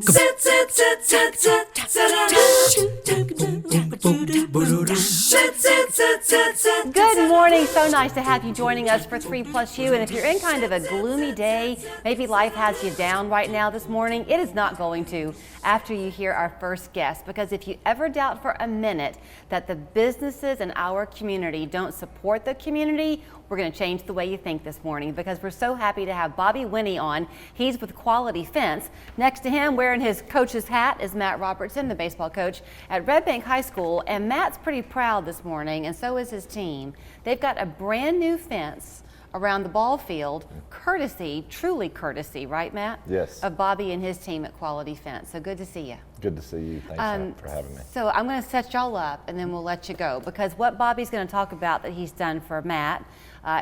Good morning. So nice to have you joining us for 3+U. And if you're in kind of a gloomy day, maybe life has you down right now this morning, it is not going to after you hear our first guest. Because if you ever doubt for a minute that the businesses in our community don't support the community, we're going to change the way you think this morning, because we're so happy to have Bobby Winnie on. He's with Quality Fence. Next to him, wearing his coach's hat, is Matt Robertson, the baseball coach at Red Bank High School. And Matt's pretty proud this morning, and so is his team. They've got a brand new fence around the ball field, courtesy, truly courtesy, right, Matt? Yes. Of Bobby and his team at Quality Fence. So good to see you. Good to see you. Thanks for having me. So I'm going to set y'all up, and then we'll let you go, because what Bobby's going to talk about that he's done for Matt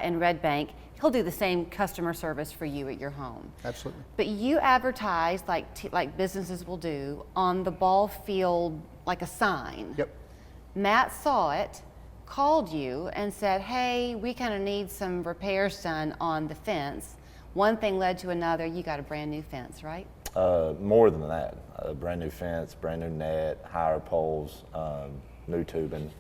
in Red Bank, he'll do the same customer service for you at your home. Absolutely. But you advertise like businesses will do on the ball field, like a sign. Yep. Matt saw it, called you and said, hey, we kind of need some repairs done on the fence. One thing led to another. You got a brand new fence, right? More than that, a brand new fence, brand new net, higher poles, new tubing,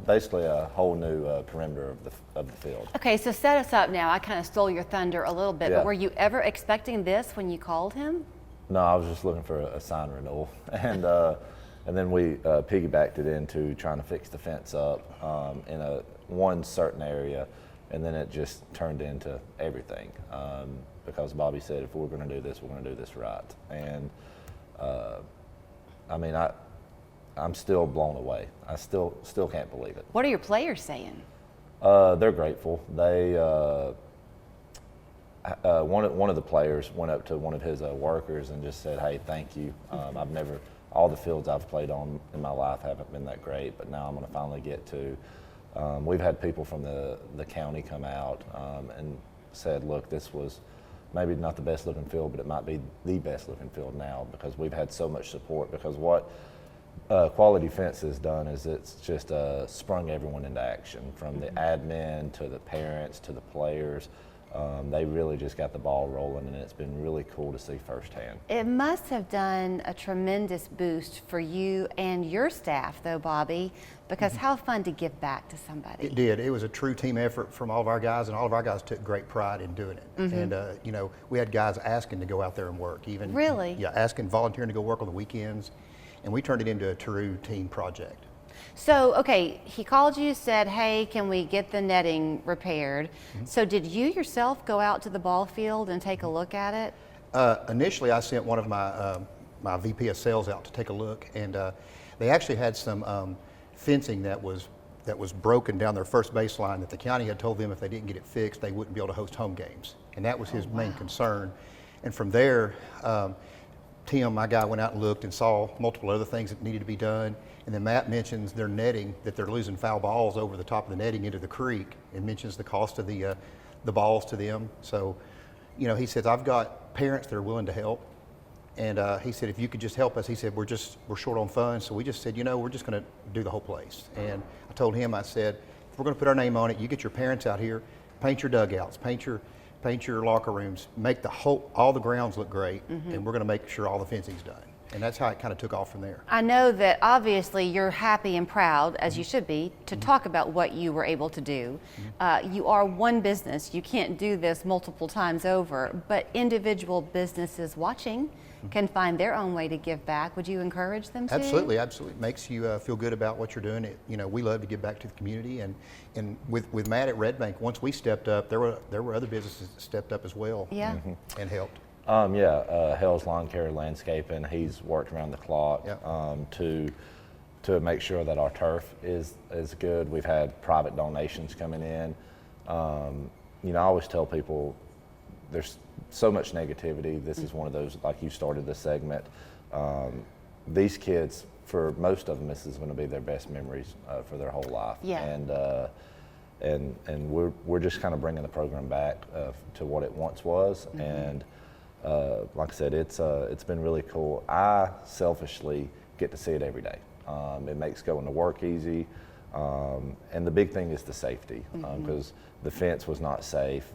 basically a whole new perimeter of the field. Okay, so set us up now. I kind of stole your thunder a little bit, yeah. But were you ever expecting this when you called him? No, I was just looking for a sign renewal, and then we piggybacked it into trying to fix the fence up in one certain area, and then it just turned into everything. Because Bobby said, if we're going to do this, we're going to do this right. And I mean, I'm still blown away. I still can't believe it. What are your players saying? They're grateful. They one of the players went up to one of his workers and just said, hey, thank you. All the fields I've played on in my life haven't been that great, but now I'm going to finally get to. We've had people from the county come out and said, look, this was maybe not the best looking field, but it might be the best looking field now, because we've had so much support. Because what Quality Fence has done is it's just sprung everyone into action, from the admin to the parents to the players. They really just got the ball rolling, and it's been really cool to see firsthand. It must have done a tremendous boost for you and your staff, though, Bobby, because how fun to give back to somebody. It did. It was a true team effort from all of our guys, and all of our guys took great pride in doing it. And you know, we had guys asking to go out there and work, even really, yeah, asking, volunteering to go work on the weekends, and we turned it into a true team project. So, okay, he called you, said, hey, can we get the netting repaired? So did you yourself go out to the ball field and take a look at it? Initially, I sent one of my VP of sales out to take a look, and they actually had some fencing that was broken down their first baseline that the county had told them if they didn't get it fixed, they wouldn't be able to host home games. And that was his main concern. And from there, Tim, my guy, went out and looked and saw multiple other things that needed to be done. And then Matt mentions their netting, that they're losing foul balls over the top of the netting into the creek, and mentions the cost of the balls to them. So, you know, he says, I've got parents that are willing to help. And he said, if you could just help us, he said, we're short on funds. So we just said, you know, we're just going to do the whole place. And I told him, I said, if we're going to put our name on it, you get your parents out here, paint your dugouts, paint your locker rooms, make all the grounds look great, and we're going to make sure all the fencing's done. And that's how it kind of took off from there. I know that obviously you're happy and proud, as you should be, to talk about what you were able to do. You are one business. You can't do this multiple times over, but individual businesses watching can find their own way to give back. Would you encourage them to? Absolutely, absolutely. It makes you feel good about what you're doing. You know, we love to give back to the community, and with Matt at Red Bank, once we stepped up, there were other businesses that stepped up as well. Yeah. And helped. Hell's Lawn Care Landscaping, he's worked around the clock to make sure that our turf is good. We've had private donations coming in. You know, I always tell people there's so much negativity. This is one of those, like you started this segment. These kids, for most of them, this is going to be their best memories for their whole life. Yeah. And we're just kind of bringing the program back to what it once was. And like I said, it's been really cool. I selfishly get to see it every day. It makes going to work easy. And the big thing is the safety, because the fence was not safe.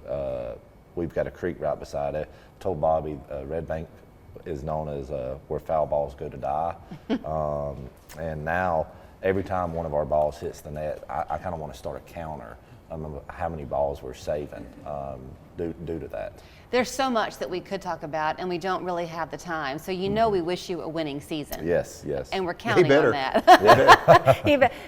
We've got a creek right beside it. Told Bobby, Red Bank is known as where foul balls go to die. And now every time one of our balls hits the net, I kind of want to start a counter of how many balls we're saving due to that. There's so much that we could talk about, and we don't really have the time. So you know we wish you a winning season. Yes, yes. And we're counting better. on that.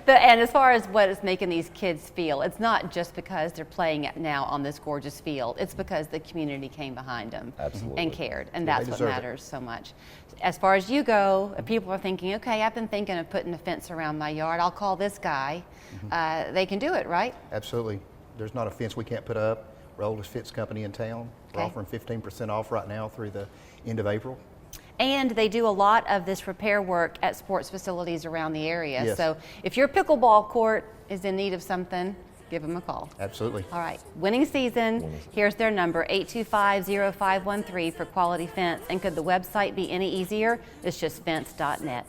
And as far as what is making these kids feel, it's not just because they're playing it now on this gorgeous field. It's because the community came behind them Absolutely. and cared, and Yeah, that's they what deserve it. matters so much. As far as you go, if people are thinking, okay, I've been thinking of putting a fence around my yard, I'll call this guy. They can do it, right? Absolutely. There's not a fence we can't put up. We're the oldest fence company in town. We're Okay. offering 15% off right now through the end of April. And they do a lot of this repair work at sports facilities around the area. Yes. So if your pickleball court is in need of something, give them a call. Absolutely. All right, winning season. Here's their number, 825-0513 for quality fence. And could the website be any easier? It's just fence.net.